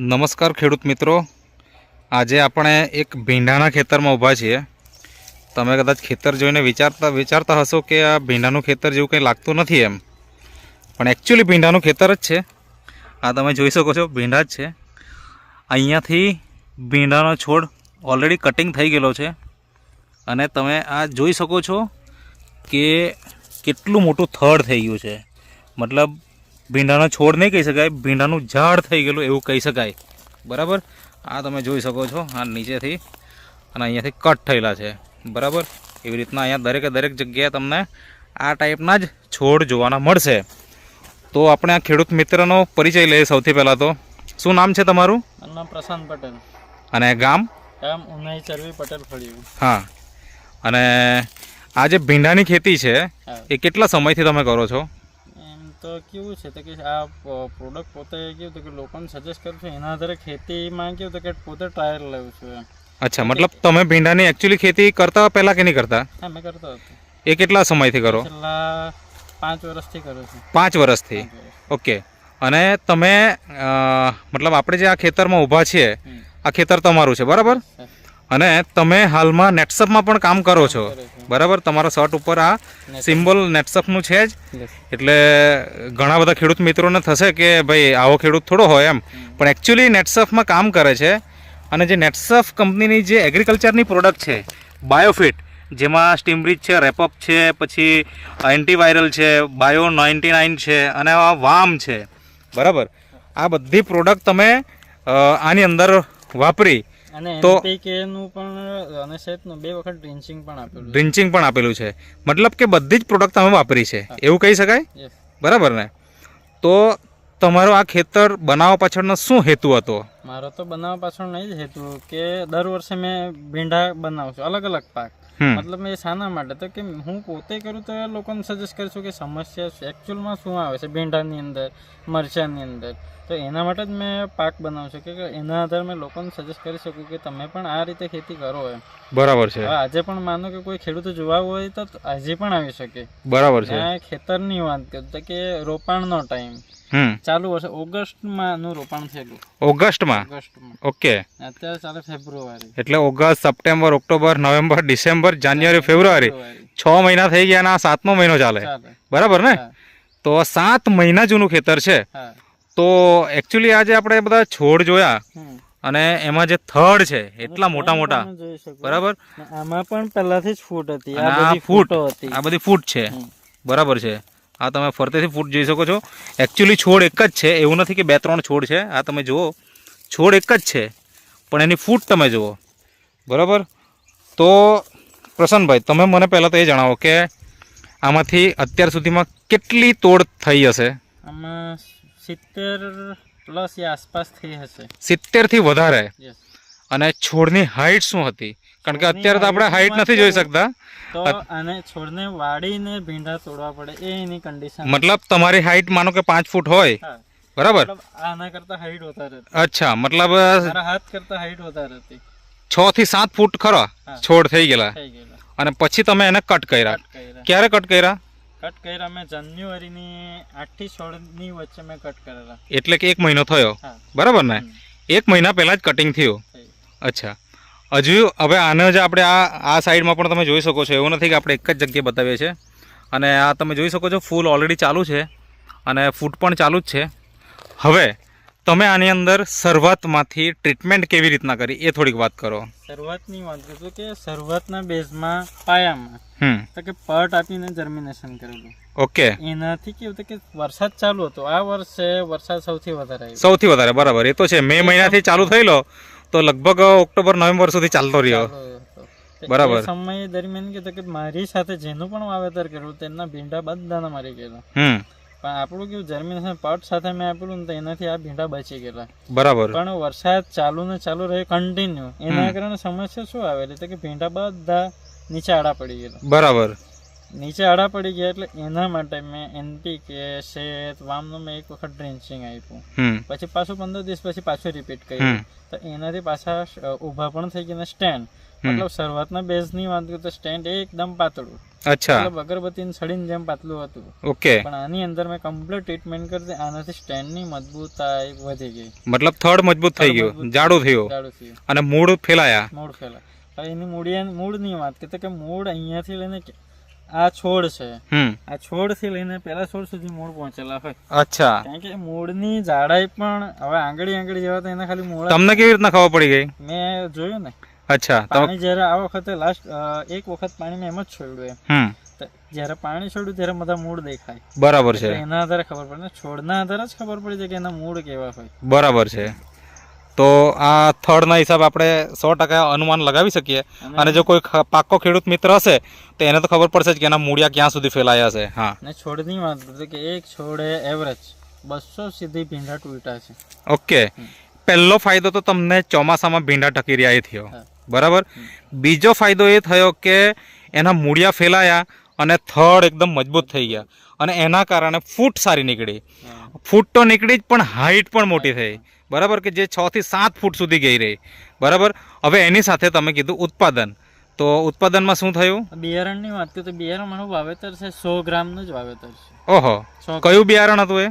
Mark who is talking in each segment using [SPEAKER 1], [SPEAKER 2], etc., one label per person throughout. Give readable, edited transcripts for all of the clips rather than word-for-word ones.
[SPEAKER 1] નમસ્કાર ખેડૂત મિત્રો, આજે આપણે એક ભીંડાના ખેતરમાં ઊભા છીએ। તમે કદાચ ખેતર જોઈને વિચારતા હશો કે આ ભીંડાનું ખેતર જેવું કંઈ લાગતું નથી એમ, પણ એકચ્યુઅલી ભીંડાનું ખેતર જ છે। આ તમે જોઈ શકો છો, ભીંડા જ છે। અહીંયાથી ભીંડાનો છોડ ઓલરેડી કટિંગ થઈ ગયેલો છે અને તમે આ જોઈ શકો છો કે કેટલું મોટું થડ થઈ ગયું છે। મતલબ ભીંડાનો છોડ નહીં કહી શકાય, ભીંડાનું ઝાડ થઈ ગયેલું એવું કહી શકાય, બરાબર। આ તમે જોઈ શકો છો, આ નીચેથી અને અહીંયાથી કટ થયેલા છે, બરાબર। એવી રીતના અહીંયા દરેક જગ્યાએ તમને આ ટાઈપના જ છોડ જોવાના મળશે। તો આપણે આ ખેડૂત મિત્રનો પરિચય લઈએ। સૌથી પહેલાં તો શું નામ છે તમારું?
[SPEAKER 2] મારું નામ પ્રશાંત પટેલ
[SPEAKER 1] અને ગામ?
[SPEAKER 2] ગામ ઉનાઈ ચરવી પટેલ ફળિયું।
[SPEAKER 1] હા, અને આ જે ભીંડાની ખેતી છે એ કેટલા સમયથી તમે કરો છો?
[SPEAKER 2] તો કેવું છે તો કે આ પ્રોડક્ટ પોતે કેવું તો કે લોકોને સજેસ્ટ કરું છું, એના આધારે ખેતીમાં કેવું તો કે પોતે ટ્રાયલ લઉં છું એમ।
[SPEAKER 1] અચ્છા, મતલબ તમે ભીંડાની એકચ્યુઅલી ખેતી કરતા પહેલાં કે નહીં કરતા?
[SPEAKER 2] હા, મેં કરતો હતો।
[SPEAKER 1] એ કેટલા સમયથી કરો?
[SPEAKER 2] છેલ્લા 5 વર્ષથી કરું છું।
[SPEAKER 1] 5 વર્ષથી, ઓકે। અને તમે મતલબ આપણે જે આ ખેતરમાં ઊભા છીએ, આ ખેતર તમારું છે, બરાબર? અને તમે હાલમાં નેટસપમાં પણ કામ કરો છો, બરાબર? તમારા શર્ટ ઉપર આ સિમ્બોલ નેટસપનું છે જ, એટલે ઘણા બધા ખેડૂત મિત્રોને થશે કે ભાઈ આવો ખેડૂત થોડો હોય એમ, પણ એકચ્યુઅલી નેટસપમાં કામ કરે છે। અને જે નેટસપ કંપનીની જે એગ્રીકલ્ચરની પ્રોડક્ટ છે, બાયોફિટ, જેમાં સ્ટીમબ્રીજ છે, રેપઅપ છે, પછી એન્ટીવાયરલ છે, બાયો 99 છે અને આ વામ છે, બરાબર? આ બધી પ્રોડક્ટ તમે આની અંદર વાપરી
[SPEAKER 2] અને
[SPEAKER 1] તો
[SPEAKER 2] એનપીકે નું પણ અને સેટનું 2 વખત
[SPEAKER 1] ડ્રિન્ચિંગ પણ આપેલું છે। મતલબ કે બધી જ પ્રોડક્ટ તમે વાપરી છે એવું કહી શકાય, બરાબર ને? તો તમારો આ ખેતર બનાવવા પાછળનો શું હેતુ હતો?
[SPEAKER 2] મારો તો બનાવવા પાછળ નહીં જ હેતુ કે દર વર્ષે મેં ભીંડા બનાવું છું, અલગ અલગ પાક। મતલબ મેં શાના માટે તો કે હું પોતે કરું તો લોકોને સજેસ્ટ કરું છું કે સમસ્યા એકચ્યુઅલમાં શું આવે છે ભીંડાની અંદર, મરચાંની અંદર, તો એના માટે જ મેં પાક બનાવું છું કે એના આધારે મેં લોકોને સજેસ્ટ કરી શકું કે તમે પણ આ રીતે ખેતી કરો એમ,
[SPEAKER 1] બરાબર છે?
[SPEAKER 2] આજે પણ માનો કે કોઈ ખેડૂતો જોવા હોય તો આજે પણ આવી શકે,
[SPEAKER 1] બરાબર છે?
[SPEAKER 2] ખેતરની વાત કરું તો કે રોપાણનો ટાઈમ ચાલુ વર્ષે ઓગસ્ટમાં નું રોપાણ થયેલું। ઓગસ્ટમાં?
[SPEAKER 1] ઓકે।
[SPEAKER 2] અત્યારે ચાલે ફેબ્રુઆરી,
[SPEAKER 1] એટલે ઓગસ્ટ, સપ્ટેમ્બર, ઓક્ટોબર, નવેમ્બર, ડિસેમ્બર, જાન્યુઆરી, ફેબ્રુઆરી, 6 મહિના થઈ ગયા અને આ 7મો મહિનો ચાલે, બરાબર ને? તો 7 મહિના જૂનું ખેતર છે। તો એકચ્યુઅલી આજે આપણે બધા છોડ જોયા અને એમાં જે થડ છે એટલા મોટા મોટા, બરાબર?
[SPEAKER 2] આમાં પણ પહેલાથી જ ફૂટ હતી,
[SPEAKER 1] આ બધી ફૂટ છે, બરાબર છે? આ તમે ફરતેથી ફૂટ જોઈ શકો છો। એકચ્યુઅલી છોડ એક જ છે, એવું નથી કે 2-3 છોડ છે। આ તમે જુઓ, છોડ એક જ છે, પણ એની ફૂટ તમે જુઓ, બરાબર? તો પ્રસન્નભાઈ, તમે મને પહેલાં તો એ જણાવો કે આમાંથી અત્યાર સુધીમાં કેટલી તોડ થઈ હશે?
[SPEAKER 2] આમાં 70+ આસપાસ થઈ હશે।
[SPEAKER 1] 70 થી વધારે? અને છોડની હાઈટ શું હતી? કારણ કે અત્યારે તો આપણે હાઈટ નથી જોઈ શકતા,
[SPEAKER 2] તો આને છોડને વાળીને ભીંડા તોડવા પડે, એ એની કન્ડિશન।
[SPEAKER 1] મતલબ તમારી હાઈટ માનો કે 5 ફૂટ હોય, બરાબર?
[SPEAKER 2] આના કરતા હાઈટ વધારે હતી।
[SPEAKER 1] અચ્છા, મતલબ
[SPEAKER 2] મારા હાથ કરતા હાઈટ વધારે હતી।
[SPEAKER 1] 6 થી 7 ફૂટ ખરા છોડ થઈ ગયેલા, અને પછી તમે એને કટ કર્યા। ક્યારે કટ કર્યા?
[SPEAKER 2] કટ કર્યા મેં જાન્યુઆરીની 8 થી 16 ની વચ્ચે મેં કટ કરેલા,
[SPEAKER 1] એટલે કે 1 મહિનો થયો, બરાબર ને? 1 મહિના પહેલા જ કટિંગ થયું। અચ્છા, હજુ હવે આને જ આપણે આ સાઈડમાં પણ તમે જોઈ શકો છો, એવું નથી કે આપણે એક જ જગ્યાએ બતાવીએ છીએ। અને આ તમે જોઈ શકો છો, ફૂલ ઓલરેડી ચાલુ છે અને ફૂટ પણ ચાલુ જ છે। હવે તમે આની અંદર શરૂઆતમાંથી ટ્રીટમેન્ટ કેવી રીતના કરી એ થોડીક વાત કરો।
[SPEAKER 2] શરૂઆતની વાત કરું કે શરૂઆતના બેઝમાં પાયામાં તો કે પટ આપીને જર્મિનેશન કરેલું, ઓકે। એનાથી કેવું હતું કે વરસાદ ચાલુ હતો, આ વર્ષે વરસાદ સૌથી વધારે,
[SPEAKER 1] બરાબર? એ તો છે, મે મહિનાથી ચાલુ થયેલો તો લગભગ ઓક્ટોબર નવેમ્બર સુધી ચાલતો રહ્યો, બરાબર?
[SPEAKER 2] સમય દરમિયાન કીધું કે મારી સાથે જેનું પણ વાવેતર કર્યું તેમના ભીંડા બધાના મારી ગયેલા, પણ આપણું કેવું જર્મિનેશન પટ સાથે મેં આપેલું ને તો એનાથી આ ભીંડા બચી ગયેલા, બરાબર? પણ વરસાદ ચાલુ રહે કન્ટિન્યુ, એના કારણે સમસ્યા શું આવેલી તો કે ભીંડા બધા નીચે આડા પડી ગયેલા, બરાબર? નીચે આડા પડી ગયા એટલે એના માટે મેં એનપીકે, શેત, વામનું મેં એક વખત ડ્રેન્ચિંગ આપ્યું, પછી પાછું 15 દિવસ પછી પાછું રિપીટ કર્યું, તો એનાથી પાછા ઊભા પણ થઈ ગયા સ્ટેન્ડ। મતલબ શરૂઆતના બેઝની વાત કરું તો સ્ટેન્ડ એકદમ પાતળું,
[SPEAKER 1] અચ્છા,
[SPEAKER 2] મતલબ અગરબત્તીની છડીની જેમ પાતળું હતું.
[SPEAKER 1] ઓકે.
[SPEAKER 2] પણ આની અંદર મેં કમ્પ્લીટ ટ્રીટમેન્ટ કરી આનાથી સ્ટેન્ડની મજબૂતાઈ વધી ગઈ.
[SPEAKER 1] મતલબ થડ મજબૂત થઈ ગયું, જાડું થયું અને મૂળ ફેલાયા.
[SPEAKER 2] મૂળ ફેલાય. હવે એની મૂળની વાત કરીએ તો કે મૂળ અહીંયાથી લઈને આ છોડ છે, આ છોડ થી લઈને પેલા છોડ સુધી મૂળ પહોંચેલા હોય.
[SPEAKER 1] અચ્છા.
[SPEAKER 2] કારણ કે મૂળની જાડાઈ પણ હવે આંગળી જેવા તો એના ખાલી મૂળ.
[SPEAKER 1] તમને કેવી રીતના ખબર પડી ગઈ?
[SPEAKER 2] મેં જોયું ને.
[SPEAKER 1] અચ્છા.
[SPEAKER 2] પાણી જયારે આ વખતે લાસ્ટ એક વખત પાણી મેં એમ જ છોડ્યું એમ. જયારે પાણી છોડ્યું ત્યારે બધા મૂળ દેખાય. બરાબર છે. એના આધારે ખબર પડે ને, છોડના આધારે જ ખબર પડી જાય કે એના મૂળ કેવા હોય.
[SPEAKER 1] બરાબર છે. તો આ થડના હિસાબે આપણે 100% અનુમાન લગાવી શકીએ. અને જો કોઈ પાક્કો ખેડૂત મિત્ર હશે તો એને તો ખબર પડશે જ કે એના મૂળિયા ક્યાં સુધી ફેલાયા છે. હા.
[SPEAKER 2] ને છોડની વાત કરીએ કે એક છોડે એવરેજ 200 સીધી ભીંડા તૂટ્યા છે.
[SPEAKER 1] ઓકે. પહેલો ફાયદો તો તમને ચોમાસામાં ભીંડા ટકી રહ્યા એ થયો, બરાબર. બીજો ફાયદો એ થયો કે એના મૂળિયા ફેલાયા અને થડ એકદમ મજબૂત થઈ ગયા અને એના કારણે ફૂટ સારી નીકળી. ફૂટ તો નીકળી જ પણ હાઈટ પણ મોટી થઈ, બરાબર, કે જે 6 થી 7 ફૂટ સુધી ગઈ રહી. બરાબર. હવે એની સાથે તમે કીધું ઉત્પાદન, તો ઉત્પાદનમાં શું થયું?
[SPEAKER 2] બિયારણની વાત કરીએ તો બિયારણનું વાવેતર છે 100 ગ્રામનું જ વાવેતર છે.
[SPEAKER 1] ઓહો, કયું બિયારણ હતું એ?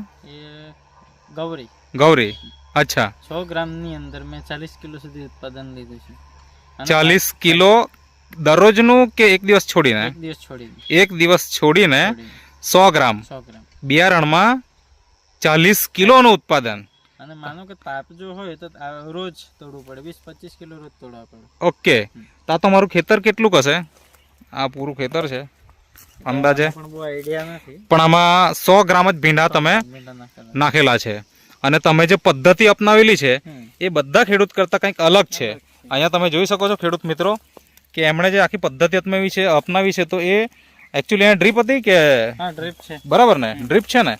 [SPEAKER 2] ગૌરી.
[SPEAKER 1] ગૌરી. અચ્છા.
[SPEAKER 2] 100 ગ્રામની અંદર મેં 40 કિલો સુધી ઉત્પાદન લીધું છે.
[SPEAKER 1] 40 કિલો દરરોજનું કે એક દિવસ છોડીને? એક દિવસ છોડીને 100 ગ્રામ બિયારણમાં 40 કિલોનું ઉત્પાદન.
[SPEAKER 2] અને માનો કે તાપ જો હોય તો રોજ તોડવું પડે, 20-25 કિલો રોજ તોડવા પડે.
[SPEAKER 1] ઓકે. તો આ તમારું ખેતર કેટલું હશે? આ પૂરું ખેતર છે અંદાજે?
[SPEAKER 2] પણ બહુ આઈડિયા નથી.
[SPEAKER 1] પણ આમાં 100 ગ્રામ જ ભીંડા તમે નાખેલા છે. અને તમે જે પદ્ધતિ અપનાવેલી છે એ બધા ખેડૂત કરતા કંઈક અલગ છે. અહીંયા તમે જોઈ શકો છો ખેડૂત મિત્રો કે એમણે જે આખી પદ્ધતિ અપનાવી છે તો એ એકચ્યુઅલી અહીંયા ડ્રીપ હતી કે?
[SPEAKER 2] હા, ડ્રીપ છે.
[SPEAKER 1] બરાબર ને, ડ્રીપ છે ને.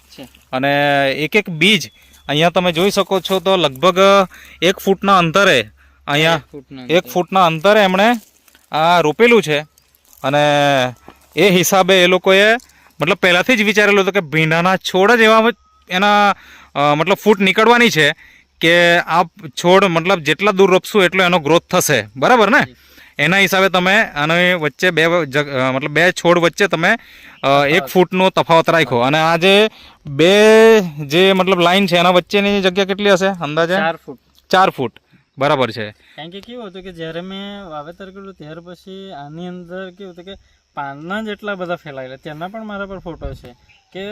[SPEAKER 1] અને એક બીજ અહીંયા તમે જોઈ શકો છો તો લગભગ 1 ફૂટના અંતરે, અહીંયા 1 ફૂટના અંતરે એમણે આ રોપેલું છે. અને એ હિસાબે એ લોકોએ મતલબ પહેલાંથી જ વિચારેલું હતું કે ભીંડાના છોડ જ એવા એના મતલબ ફૂટ નીકળવાની છે કે આ છોડ મતલબ જેટલા દૂર રોપશું એટલો એનો ગ્રોથ થશે. બરાબર ને? એના હિસાબે તમે આની વચ્ચે મતલબ બે છોડ વચ્ચે તમે 1 ફૂટનો તફાવત રાખ્યો. અને આ જે મતલબ લાઈન છે એના વચ્ચેની જગ્યા કેટલી હશે અંદાજે?
[SPEAKER 2] 4 ફૂટ.
[SPEAKER 1] 4 ફૂટ. બરાબર છે.
[SPEAKER 2] કારણ કે કેવું હતું કે જ્યારે મેં વાવેતર કર્યું ત્યાર પછી આની અંદર કેવું હતું કે પાનના જેટલા બધા ફેલાયેલા તેના પણ મારા પર ફોટો છે કે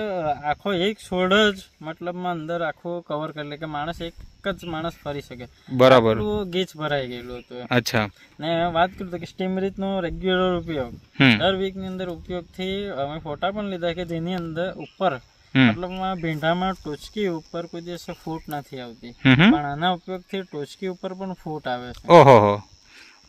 [SPEAKER 2] આખો એક છોડ જ મતલબમાં અંદર આખો કવર કરી લે કે માણસ એક જ માણસ ફરી શકે.
[SPEAKER 1] બરાબર.
[SPEAKER 2] ગીચ ભરાઈ ગયેલું હતું.
[SPEAKER 1] અચ્છા.
[SPEAKER 2] ને વાત કરું તો કે સ્ટીમરીતનો રેગ્યુલર ઉપયોગ દર વીકની અંદર ઉપયોગથી અમે ફોટા પણ લીધા કે જેની અંદર ઉપર મતલબમાં ભીંડામાં ટોચકી ઉપર કોઈ દિવસ ફૂટ નથી આવતી, પણ આના ઉપયોગથી ટોચકી ઉપર પણ ફૂટ આવે છે.
[SPEAKER 1] ઓહો,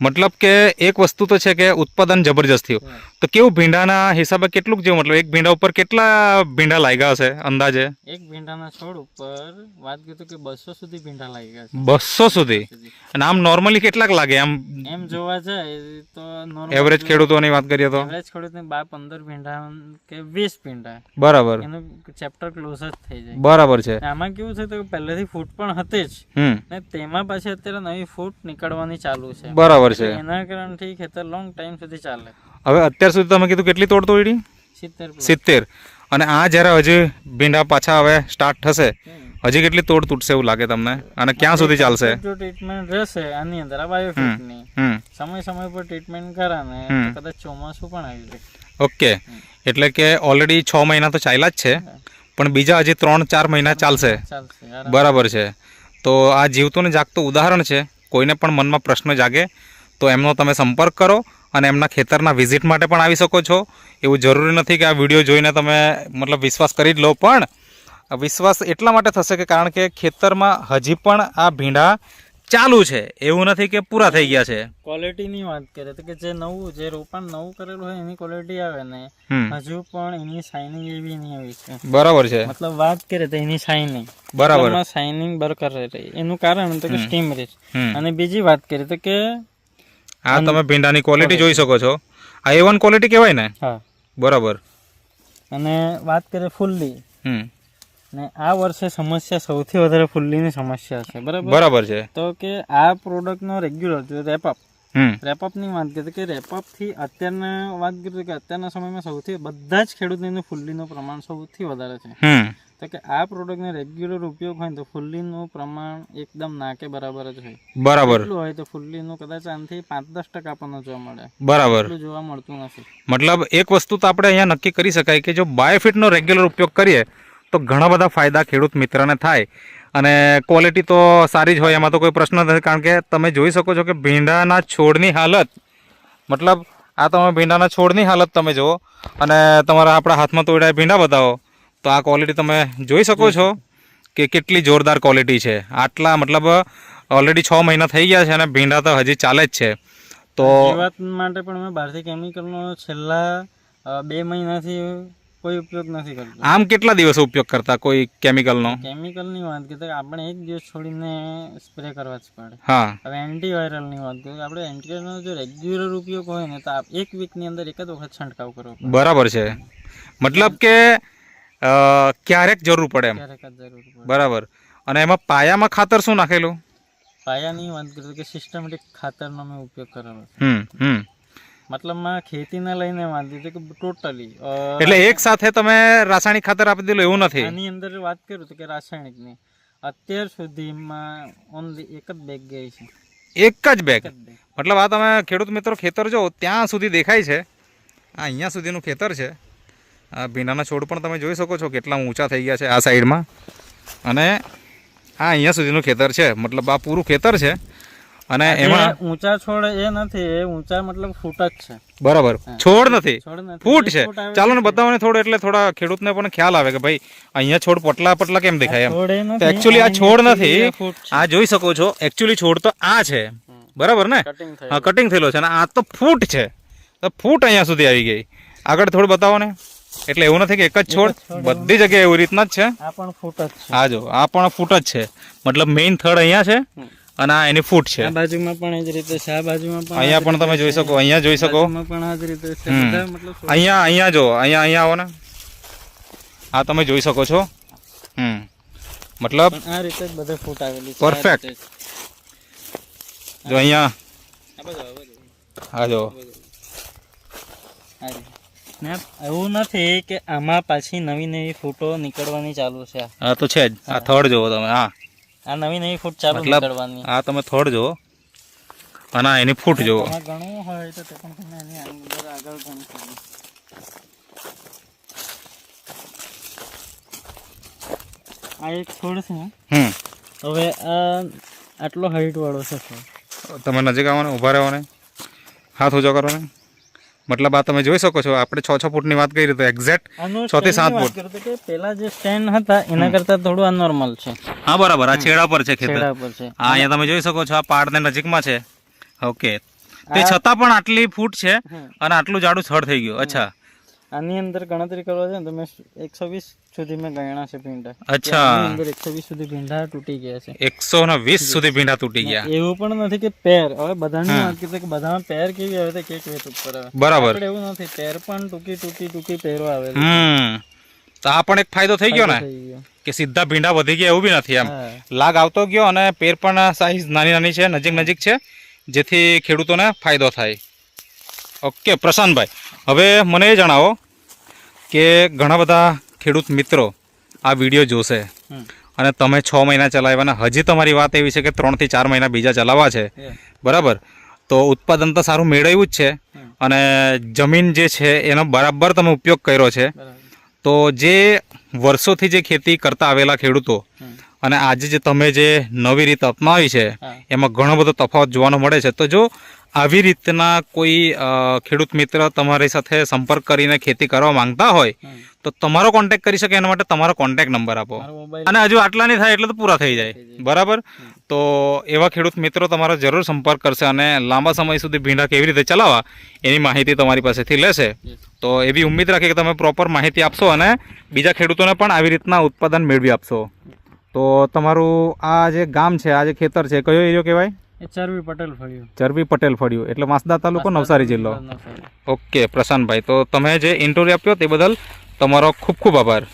[SPEAKER 1] મતલબ કે એક વસ્તુ તો છે કે ઉત્પાદન જબરજસ્ત થયું. તો કેવું ભીંડાના હિસાબે કેટલું જેવું, મતલબ એક ભીંડા ઉપર કેટલા ભીંડા લાગ્યા હશે અંદાજે?
[SPEAKER 2] એક ભીંડાના છોડ ઉપર વાત કરીએ તો કે 200 સુધી ભીંડા લાગ્યા છે.
[SPEAKER 1] 200 સુધી? અને આમ નોર્મલી કેટલાક લાગે
[SPEAKER 2] એમ જોવા જાય તો?
[SPEAKER 1] એવરેજ ખેડૂતોની વાત કરીએ તો
[SPEAKER 2] એવરેજ ખેડૂતને 15 ભીંડા કે 20 ભીંડા.
[SPEAKER 1] બરાબર.
[SPEAKER 2] એનું ચેપ્ટર ક્લોઝ જ થઈ જાય.
[SPEAKER 1] બરાબર છે.
[SPEAKER 2] આમાં કેવું છે તો પહેલેથી ફૂટ પણ હતી જ ને તેમાં પાછી અત્યારે નવી ફૂટ નીકળવાની ચાલુ છે.
[SPEAKER 1] બરાબર.
[SPEAKER 2] એના કારણથી ખેતર લોંગ ટાઈમ સુધી ચાલે.
[SPEAKER 1] હવે અત્યાર સુધી તમે કીધું કેટલી તોડ તોડી? 70. અને આ જ્યારે હજી ભીંડા પાછા હવે સ્ટાર્ટ થશે હજી કેટલી તોડ તૂટશે એવું લાગે તમને? અને ક્યાં સુધી ચાલશે?
[SPEAKER 2] જો ટ્રીટમેન્ટ રહેશે આની અંદર આ બાયોફિટની સમય પર ટ્રીટમેન્ટ કરાને કદાચ ચોમાસું પણ આવી જાય.
[SPEAKER 1] ઓકે. એટલે કે ઓલરેડી 6 મહિના તો ચાલ્યા જ છે પણ બીજા હજી 3-4 મહિના ચાલશે. બરાબર છે. તો આ જીવતું ને જાગતું ઉદાહરણ છે. કોઈને પણ મનમાં પ્રશ્ન જાગે તો એમનો તમે સંપર્ક કરો અને એમના ખેતરના વિઝિટ માટે પણ આવી શકો છો. એવું જરૂરી નથી કે આ વિડીયો જોઈને તમે મતલબ વિશ્વાસ કરી જ લો, પણ વિશ્વાસ એટલા માટે થશે કે કારણ કે ખેતરમાં હજી પણ આ ભીંડા ચાલુ છે, એવું નથી કે પૂરા થઈ ગયા છે.
[SPEAKER 2] ક્વોલિટીની વાત કરીએ તો કે જે રોપાણ નવું કરેલું હોય એની ક્વોલિટી આવે ને હજુ પણ એની શાઇનિંગ એવી નહીં આવી છે.
[SPEAKER 1] બરાબર છે.
[SPEAKER 2] મતલબ વાત કરીએ તો એની શાઇનિંગ
[SPEAKER 1] બરાબર
[SPEAKER 2] શાઇનિંગ બરકરાર રહી. એનું કારણ તો કે સ્ટીમ રીચ. અને બીજી વાત કરીએ તો કે
[SPEAKER 1] આ તમે ભીંડાની ક્વોલિટી જોઈ શકો છો. આ A1 ક્વોલિટી કહેવાય ને?
[SPEAKER 2] હા.
[SPEAKER 1] બરાબર.
[SPEAKER 2] અને વાત કરીએ ફુલ્લી ને આ વર્ષે સમસ્યા સૌથી વધારે ફુલ્લીની સમસ્યા છે. બરાબર છે. તો કે આ પ્રોડક્ટનો રેગ્યુલર રેપ અપ રેપઅપની વાત કરીએ કે રેપઅપથી અત્યારના વાત કરીએ કે અત્યારના સમયમાં સૌથી બધા જ ખેડૂતોનું ફુલ્લીનું પ્રમાણ સૌથી વધારે છે. તો કે આ પ્રોડક્ટનો રેગ્યુલર ઉપયોગ હોય તો ફુલ્લીનું પ્રમાણ એકદમ નાકે બરાબર જ હોય. બરાબર એટલું હોય તો ફુલ્લીનું કદાચ આનાથી 5-10% આપણને જોવા મળે. બરાબર એટલું જોવા મળતું નથી.
[SPEAKER 1] મતલબ એક વસ્તુ તો આપણે અહીંયા નક્કી કરી શકાય કે જો બાયોફિટનો રેગ્યુલર ઉપયોગ કરીએ તો ઘણા બધા ફાયદા ખેડૂત મિત્રને થાય અને ક્વોલિટી તો સારી જ હોય, એમાં તો કોઈ પ્રશ્ન નથી. કારણ કે તમે જોઈ શકો છો કે ભીંડાના છોડની હાલત, મતલબ આ તમે ભીંડાના છોડની હાલત તમે જુઓ અને તમારા આપણા હાથમાં તોડ્યા ભીંડા બતાવો તો આ ક્વોલિટી તમે જોઈ શકો છો કે કેટલી જોરદાર ક્વોલિટી છે. આટલા મતલબ ઓલરેડી 6 મહિના થઈ ગયા છે અને ભીંડા તો હજી ચાલે જ છે. તો
[SPEAKER 2] વાત માટે પણ અમે બહારથી કેમિકલનો છેલ્લા 2 મહિનાથી કોઈ ઉપયોગ નથી કરતો.
[SPEAKER 1] આમ કેટલા દિવસ ઉપયોગ કરતા કોઈ કેમિકલનો?
[SPEAKER 2] કેમિકલની વાત કરીએ આપણે એક દિવસ છોડીને સ્પ્રે કરવા જ પડે.
[SPEAKER 1] હા,
[SPEAKER 2] હવે એન્ટીવાયરલની વાત કરીએ આપણે એન્ટીવાયરલનો જો રેગ્યુલર ઉપયોગ હોય ને તો એક વીકની અંદર એક જ વખત છંટકાવ કરવો પડે.
[SPEAKER 1] બરાબર છે. મતલબ કે ક્યારેક જરૂર પડે એમ.
[SPEAKER 2] ક્યારેક જ જરૂર પડે.
[SPEAKER 1] બરાબર. અને એમાં પાયામાં ખાતર શું નાખેલું?
[SPEAKER 2] પાયાની વાત કરીએ કે સિસ્ટમેટિક ખાતરનો મેં ઉપયોગ કરેલો. મતલબમાં ખેતીને લઈને વાત કરીએ કે ટોટલી
[SPEAKER 1] એટલે એક સાથે તમે રાસાયણિક ખાતર આપી દેલું એવું નથી?
[SPEAKER 2] આની અંદર વાત કરું તો કે રાસાયણિકની અત્યાર સુધીમાં ઓનલી એક જ બેગ ગઈ છે.
[SPEAKER 1] એક જ બેગ? મતલબ આ તમે ખેડૂત મિત્રો ખેતર જો ત્યાં સુધી દેખાય છે, આ અહીંયા સુધીનું ખેતર છે. આ ભીંડાના છોડ પણ તમે જોઈ શકો છો કેટલા ઊંચા થઈ ગયા છે આ સાઈડમાં, અને આ અહીંયા સુધીનું ખેતર છે. મતલબ આ પૂરું ખેતર છે અને એમાં
[SPEAKER 2] ઊંચા છોડ એ નથી, એ ઊંચા મતલબ ફૂટ જ છે.
[SPEAKER 1] બરાબર, છોડ નથી, ફૂટ છે. ચાલો ને બતાવો ને થોડું, એટલે થોડા ખેડૂતને પણ ખ્યાલ આવે કે ભાઈ અહીંયા છોડ પટલા કેમ દેખાય એમ. તો એકચ્યુઅલી આ છોડ નથી, આ જોઈ શકો છો એકચ્યુઅલી છોડ તો આ છે. બરાબર ને? હા, કટિંગ થયેલો છે અને આ તો ફૂટ છે. તો ફૂટ અહીંયા સુધી આવી ગઈ. આગળ થોડું બતાવો ને. એટલે એવું નથી કે એક જ છોડ, બધી જગ્યાએ એવી રીતના જ છે.
[SPEAKER 2] આ પણ ફૂટ જ છે.
[SPEAKER 1] આ જો આ પણ ફૂટ જ છે. મતલબ મેઇન થડ અહીંયા છે અને આ એની ફૂટ છે.
[SPEAKER 2] આ બાજુમાં પણ એ જ રીતે છે, આ બાજુમાં પણ
[SPEAKER 1] અહીંયા પણ તમે જોઈ શકો, અહીંયા જોઈ શકો,
[SPEAKER 2] પણ આ જ રીતે છે. મતલબ
[SPEAKER 1] અહીંયા જો અહીંયા આવો ને, આ તમે જોઈ શકો છો. મતલબ
[SPEAKER 2] આ રીતે જ બધે ફૂટ આવેલી છે.
[SPEAKER 1] પરફેક્ટ. જો અહીંયા આ જો
[SPEAKER 2] એવું નથી કે આમાં પાછી નવી ફૂટો નીકળવાની ચાલુ છે.
[SPEAKER 1] હા તો છે જ. આ થડ જોવો તમે, હા
[SPEAKER 2] આ નવી ફૂટ ચાલુ નીકળવાની.
[SPEAKER 1] આ તમે થડ જોવો અને એની ફૂટ જોવો.
[SPEAKER 2] ગણવું હોય તો તે પણ તમે એની અંદર આગળ ગણી શકો. આ એક છોડ છે. હવે આ આટલો હાઈટ વાળો છે છોડ.
[SPEAKER 1] તમે નજીક આવો ને, ઊભા રહો ને, હાથ ઊંચો કરો ને. મતલબ આ તમે જોઈ શકો છો, આપણે 6 ફૂટની વાત કરી તો એક્ઝેક્ટ 6 થી 7 ફૂટ.
[SPEAKER 2] પેલા જે સ્ટેન્ડ હતા એના કરતા થોડું અનોર્મલ છે.
[SPEAKER 1] હા બરાબર, આ છેડા પર છે ખેતર. હા, અહીંયા તમે જોઈ શકો છો આ પાડને નજીકમાં છે. ઓકે, તે છતાં પણ આટલી ફૂટ છે અને આટલું જાડું થડ થઈ ગયું. અચ્છા,
[SPEAKER 2] આની અંદર ગણતરી કરવા જાય તો મેં 120 સુધી મેં ગણ્યા છે ભીંડા.
[SPEAKER 1] અચ્છા,
[SPEAKER 2] અંદર 120 સુધી ભીંડા તૂટી ગયા છે.
[SPEAKER 1] 120 સુધી ભીંડા તૂટી ગયા.
[SPEAKER 2] એવું પણ નથી કે પેર, હવે બધાની વાત કરીએ કે બધામાં પેર કેવી આવે તો કેક વેત ઉપર આવે.
[SPEAKER 1] બરાબર,
[SPEAKER 2] એવું નથી, પેર પણ ટૂંકી પેરો આવે.
[SPEAKER 1] તો આ પણ એક ફાયદો થઈ ગયો ને કે સીધા ભીંડા વધી ગયા એવું બી નથી. એમ લાગ આવતો ગયો અને પેર પણ સાઈઝ નાની છે, નજીક છે, જેથી ખેડૂતોને ફાયદો થાય. ઓકે પ્રશાંતભાઈ, હવે મને એ જણાવો કે ઘણા બધા ખેડૂત મિત્રો આ વિડીયો જોશે અને તમે 6 મહિના ચલાવ્યા, હજી તમારી વાત એવી છે કે 3 થી 4 મહિના બીજા ચલાવવા છે. બરાબર, તો ઉત્પાદન તો સારું મેળવ્યું જ છે અને જમીન જે છે એનો બરાબર તમે ઉપયોગ કર્યો છે. તો જે વર્ષોથી જે ખેતી કરતા આવેલા ખેડૂતો અને આજે જે તમે જે નવી રીત અપનાવી છે એમાં ઘણો બધો તફાવત જોવાનો મળે છે. તો જો આવી રીતના કોઈ ખેડૂત મિત્ર તમારી સાથે સંપર્ક કરીને ખેતી કરવા માંગતા હોય તો તમારો કોન્ટેક્ટ કરી શકે. એના માટે તમારો કોન્ટેક્ટ નંબર આપો. અને હજુ આટલા નહીં થાય એટલે તો પૂરા થઈ જાય. બરાબર, તો એવા ખેડૂત મિત્રો તમારો જરૂર સંપર્ક કરશે અને લાંબા સમય સુધી ભીંડા કેવી રીતે ચલાવવા એની માહિતી તમારી પાસેથી લેશે. તો એવી ઉમ્મીદ રાખી કે તમે પ્રોપર માહિતી આપશો અને બીજા ખેડૂતોને પણ આવી રીતના ઉત્પાદન મેળવી આપશો. તો તમારું આ જે ગામ છે, આ જે ખેતર છે, કયો એરિયો કહેવાય?
[SPEAKER 2] ચરવી પટેલ ફળિયું.
[SPEAKER 1] ચરવી પટેલ ફળિયું એટલે વાંસદા તાલુકો, નવસારી જિલ્લો. ઓકે પ્રશાંતભાઈ, તો તમે જે ઇન્ટરવ્યુ આપ્યો તે બદલ તમારો ખૂબ ખૂબ આભાર.